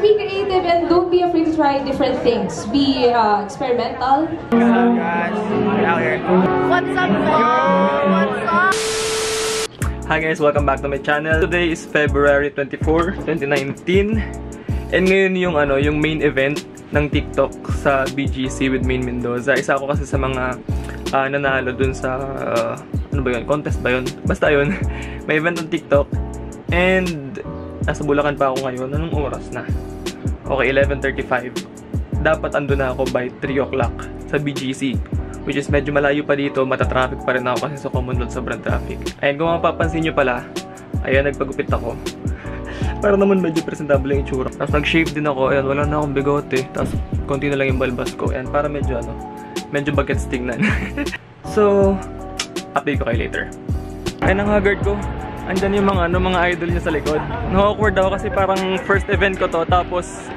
Be creative and don't be afraid to try different things. Be experimental. Hello guys, we're out here. What's up, What's up? Hi guys, welcome back to my channel. Today is February 24, 2019. And ngayon yung main event ng TikTok sa BGC with Main Mendoza. Isa ako kasi sa mga nanalo dun sa ano ba yun? Contest ba yun? Basta yun. May event ng TikTok. And nasa Bulacan pa ako ngayon. Anong oras na? Okay, 11:35. Dapat ando na ako by 3 o'clock sa BGC. Which is medyo malayo pa dito. Matatraffic pa rin ako kasi sa Commonwealth sobrang traffic. Ayan, kung mapapansin nyo pala, ayan, nagpagupit ako. Para naman medyo presentable yung itsura. Tapos nag-shave din ako. Ayan, wala na akong bigote. Tapos konti na lang yung balbas ko. Ayan, para medyo medyo bagets tingnan. So, update ko kayo later. Ayan ang haggard ko. Andyan yung mga idol niya sa likod. Na-awkward ako kasi parang first event ko to. Tapos,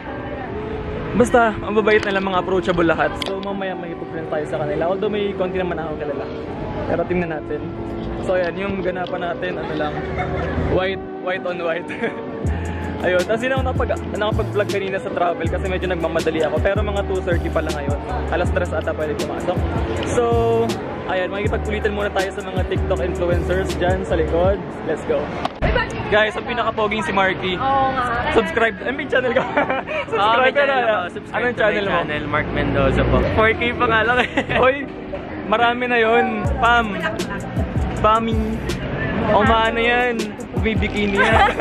basta, ang babait nila, mga approachable lahat. So, mamaya may ipag-friend tayo sa kanila. Although may konti naman ako kilala. Pero tingnan natin. So, ayan, yung ganapan natin, white on white. Ayun, tapos yun ako nakapag-vlog kanina sa travel kasi medyo nagmamadali ako. Pero mga 2:30 pa lang ngayon. Alas 3 ata pwede pumasok. So, ayan, makikipagkulitan muna tayo sa mga TikTok influencers dyan sa likod. Let's go. Guys, ang pinaka-poging si Marky. Oo nga. Subscribe. May channel ka. Subscribe ka na. Anong channel mo? Mark Mendoza po. 4K pa nga lang eh. Hoy, marami na yun. Spamming. Umana yan. May bikini yan.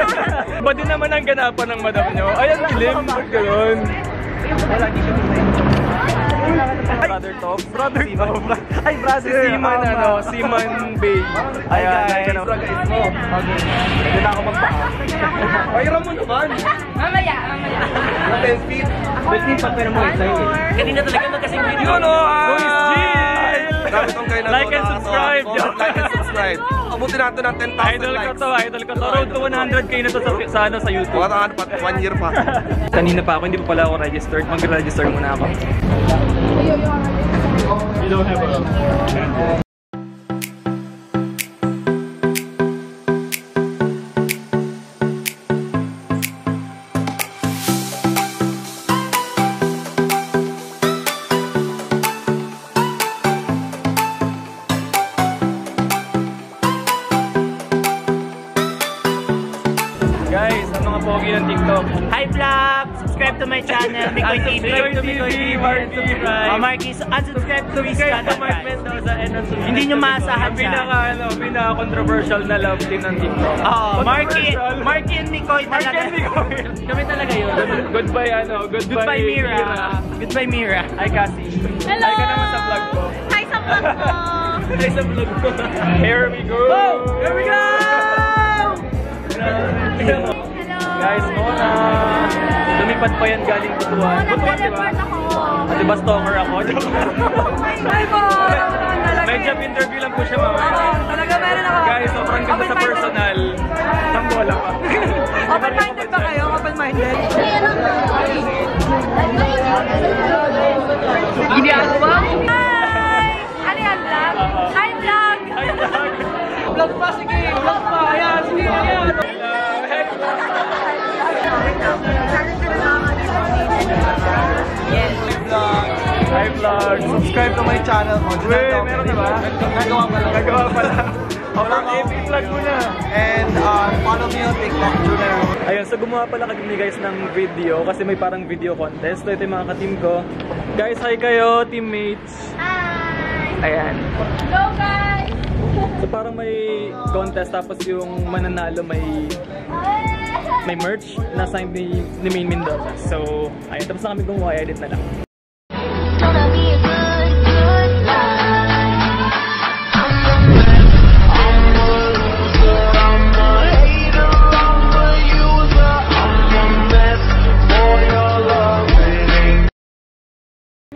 Ba din naman ang ganapan ng madam nyo? Ayan, kilim. Ba't gano'n? Brother Top. Ay, brother Seaman, Seaman Bay. Ayan, guys. Pwede na ako magpaka. Pairam mo naman. Mamaya. 10 feet. 10 feet pa pero mo excited. Kanina talaga magkasing video. Yun o! Like and subscribe! Like and subscribe. Abutin natin ng 10,000 likes. Idol ko to. Road to 100k na to sa YouTube. Wala pa, 1 year pa. Kanina pa ako, hindi pa pala ako registered. Mag-register muna ako. You don't have a... Guys, ang mga pogi ng TikTok. Hi vlog! Subscribe to my channel, Mikoy TV. Marky, unsubscribe to Mark Mendoza and unsubscribe. Hindi nyo maasahan siya. Pinaka-controversial na love team ng TikTok. Marky and Mikoy talaga. Kami talaga yun. Goodbye Mira. Goodbye Mira. Hi Cassie. Hello! Hi ka naman sa vlog ko. Hi sa vlog ko. Hi sa vlog ko. Here we go! Here we go! Hello! Guys, Mona! Lumipad pa yan galing Butuan. Butuan, di ba? At diba stalker ako? Hi po! May job interview lang po siya mamaya. Talaga meron ako. Guys, sobrang ganda sa personal. Nang bola pa. Open-minded ba kayo? Open-minded? Hindi ako ba? Hi! Ano yan, vlog? Hi, vlog! Hi, vlog! Vlog pa, sige! Vlog pa! Ayan, sige! Ayan! Hi vlog! Subscribe to my channel. Meron na ba? Nagawa pa lang. Ang epic vlog mo na. And follow me on TikTok, Junior. Ayun, so gumawa pala kami guys ng video kasi may parang video contest. So ito yung mga ka-team ko. Guys, hi kayo, teammates! Hi! Ayan. Hello, guys! So parang may contest tapos yung mananalo may merch na sign ni Main Mendoza. So, ayun, tapos na kami gumawa, edit na lang.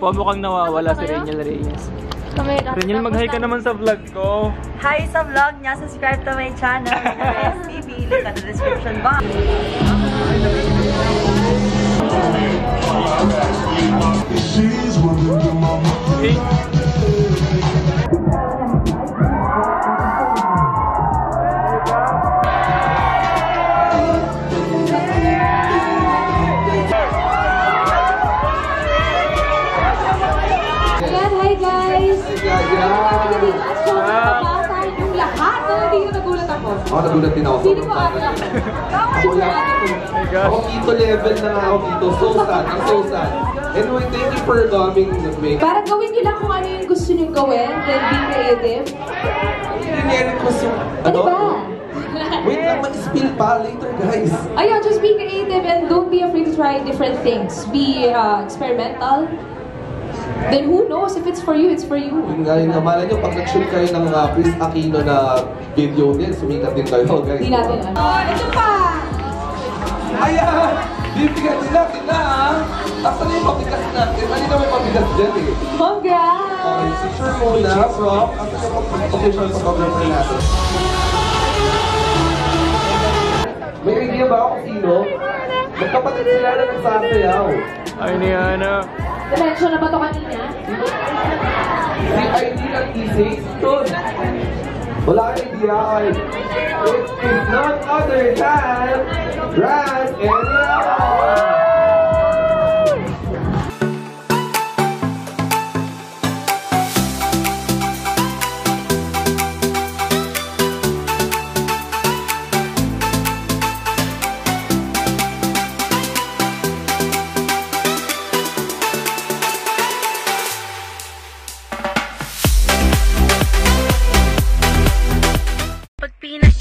Mukhang nawawala si Reniel Reyes. Reniel, mag-hi ka naman sa vlog ko. Hi sa vlog niya. Subscribe to my channel. STV. Link at the description box. So, nakabata yung lahat na nandito, nagulat ako. Ako nagulat din ako. Sino ba ate ako? Ako dito level na nga ako dito. So sad. I'm so sad. Anyway, thank you for coming with me. Parang gawin nyo lang kung ano yung gusto nyo gawin. Then be creative. I-request yung, Ano ba? Wait lang, mag-spill pa later, guys. Ayun, just be creative and don't be afraid to try different things. Be experimental. Then who knows if it's for you, it's for you. Yung malay nyo, pag nag-shoot kayo ng Chris Aquino na video din, sumikat din kayo, guys. Hindi natin ano. Oh, ito pa! Ayan! Bibigyan din natin na, ha? Asan yung pabigas natin? Ano na may pabigas dyan, eh? Congrats! Okay, picture muna, Rob. Asan yung official photographer natin? May idea ba ako sino? Magkapatid sila na nagsasayaw. Ay ni Ana. Na-mention na ba ito kanina? Si Aileen at T6, doon. Wala kang idea, ay. It is none other than Brad and Yao!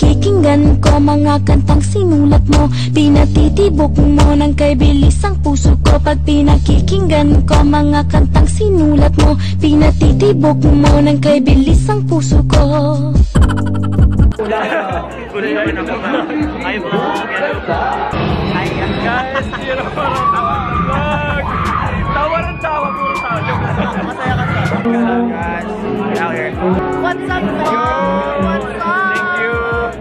Pakinggan ko mga kantang sinulat mo, pinatitibok mo ng kay bilis ang puso ko. Pag pinakikinggan ko mga kantang sinulat mo, pinatitibok mo ng kay bilis ang puso ko. Hi vlog! Hi guys! Yun ang parang vlog! Tawa ng tawa, puro tawa. Masaya ka sa guys. Out here. What's up, vlog? What's up? Thank you!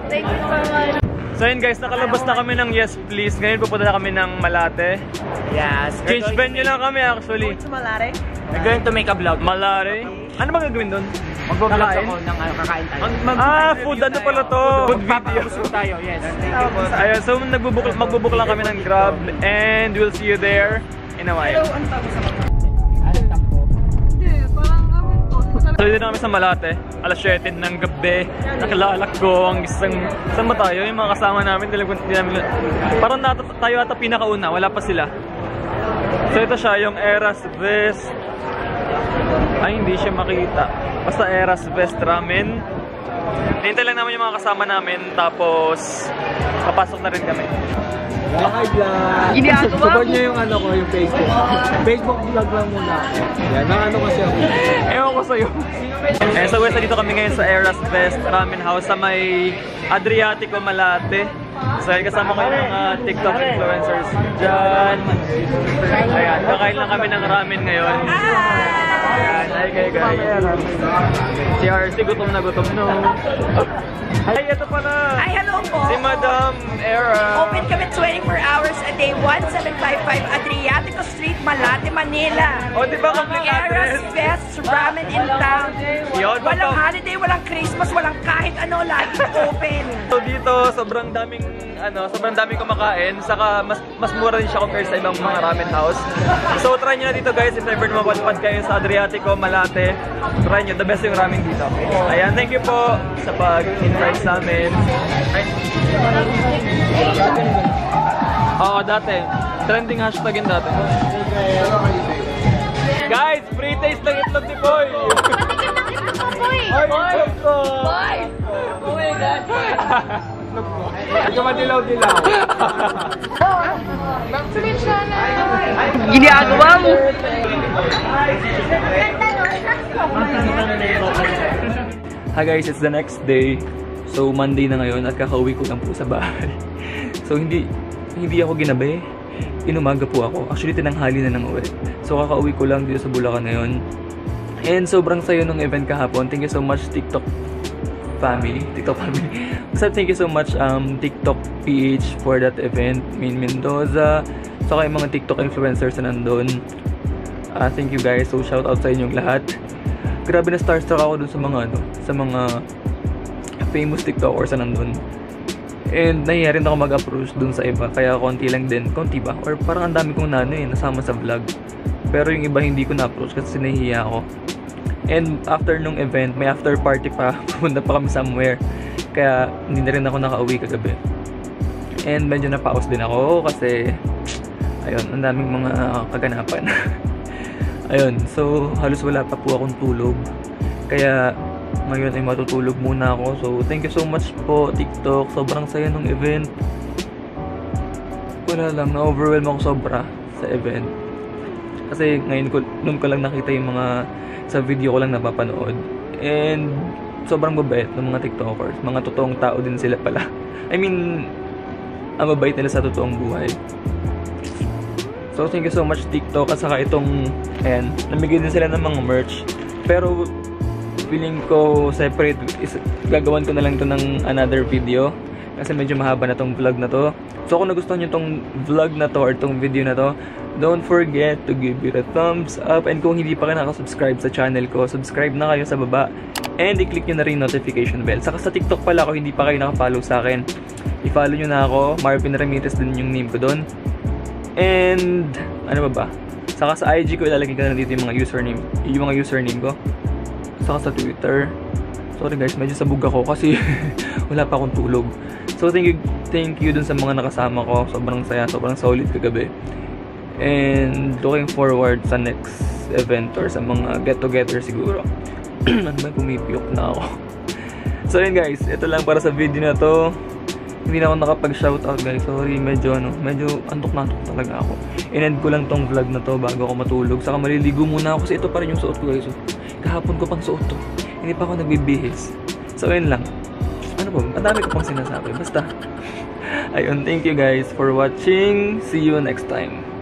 Thank you so much. So yun guys, nakalabas na kami ng Yes Please. Ngayon pupunta na kami ng Malate. Yes. Change venue lang kami actually. Sa Malare? We're going to make a vlog. Malate. Ano bang gagawin doon? Mag-vlog ako ng kakain tayo. Food ano pala to? Food video. Papapusog tayo, yes. Ayun, so magbubuk lang kami ng Grab and we'll see you there in a while. So dito na kami sa Malate, alas 7 ng gabi. Nakilala ko ang isang, saan ba tayo? Yung mga kasama namin, parang tayo ata pinakauna, wala pa sila. So ito siya, yung Eras Vest. Ay, hindi siya makita. Basta Eras Vest Ramen. Hintay lang naman yung mga kasama namin, tapos papasok na rin kami. Hi vlog! Support nyo yung ano ko, yung Facebook. Facebook vlog lang muna. Yan, nang ano kasi ako. Ewan ko sa'yo. Eh, so dito kami ngayon sa Eras Vest Ramen House sa may Adriatico, Malate. So kasama ko yung mga TikTok influencers dyan. Ayan, kakain lang kami ng ramen ngayon. Ayan, hi guys. Si RC gutom na gutom, no? Ay, ito pala! Ay, hello po! Si Madam Era. Open kami 24 hours a day, 1755 Adriatico Street, Malate, Manila. O, di ba complete Eras address? Best Ramen in town. Yun, Walang holiday, walang Christmas, walang kahit ano, laging open. So dito, sobrang daming kumakain, saka mas mura din siya compared sa ibang mga ramen house. So try nyo na dito guys, if ever mapadpad kayo sa Adriatico, Malate, try nyo, the best yung ramen dito. Ayan, thank you po sa pag-invite sa amin. Oo, dati. Trending hashtag yun dati. Guys, free taste ng itlog ni Boy! Boy! Boy! Oh my God! Ito madilaw-dilaw. Ginagawa mo! Hi guys, it's the next day. So Monday na ngayon at kakauwi ko lang po sa bahay. So hindi ako ginabi. Inumaga po ako. Actually tinanghali na nang uwi. So kakauwi ko lang dito sa Bulacan ngayon. And sobrang sayo ng event kahapon. Thank you so much TikTok family. So thank you so much TikTok PH for that event. Main Mendoza. So yung mga TikTok influencers na nandun. Thank you guys. So shout out sa inyong lahat. Grabe na starstruck ako dun sa mga famous TikTokers na nandun. And nahiya rin ako mag-approach dun sa iba. Kaya konti lang din. Konti ba? Or parang ang dami kong nasama sa vlog. Pero yung iba hindi ko na-approach kasi nahihiya ako. And after nung event, may after party pa. Pumunta pa kami somewhere. Kaya hindi na rin ako nakauwi kagabi. And medyo napaos din ako kasi ayun, ang daming mga kaganapan. Ayun, so halos wala pa po akong tulog. Kaya ngayon ay matutulog muna ako. So thank you so much po TikTok. Sobrang saya nung event. Wala lang, na-overwhelm ako sobra sa event. Kasi ngayon noon ko lang nakita yung mga sa video ko lang napapanood. And sobrang mabait ng mga TikTokers. Mga totoong tao din sila pala. I mean, ang mabait nila sa totoong buhay. So thank you so much TikTok. At saka itong, ayan, namigay din sila ng mga merch. Pero feeling ko separate, gagawan ko na lang to ng another video. Kasi medyo mahaba na tong vlog na to. So kung nagustuhan nyo tong vlog na to or tong video na to, don't forget to give it a thumbs up. And kung hindi pa kayo nakasubscribe sa channel ko, subscribe na kayo sa baba. And i-click nyo na rin notification bell. Saka sa TikTok pala, kung hindi pa kayo nakapollow sa akin, i-follow nyo na ako. Marvin Ramirez din yung name ko doon. And ano ba? Saka sa IG ko, ilalagay ko na dito yung mga username ko. Saka sa Twitter. Sorry guys, medyo sabog ako kasi wala pa akong tulog. So thank you dun sa mga nakasama ko. Sobrang saya, sobrang solid kagabi. And looking forward sa next event or sa mga get-together siguro. Ano ba, pumipiyok na ako. So yun guys, ito lang para sa video na to. Hindi na ako nakapag-shoutout guys. Sorry, medyo antok na antok talaga ako. In-end ko lang tong vlog na to bago ako matulog. Saka maliligo muna ako kasi ito pa rin yung suot ko guys. Kahapon ko pang suot to. Hindi pa ako nagbibihis. So yun lang. Ano po, madami ko pang sinasabi. Basta. Ayun, thank you guys for watching. See you next time.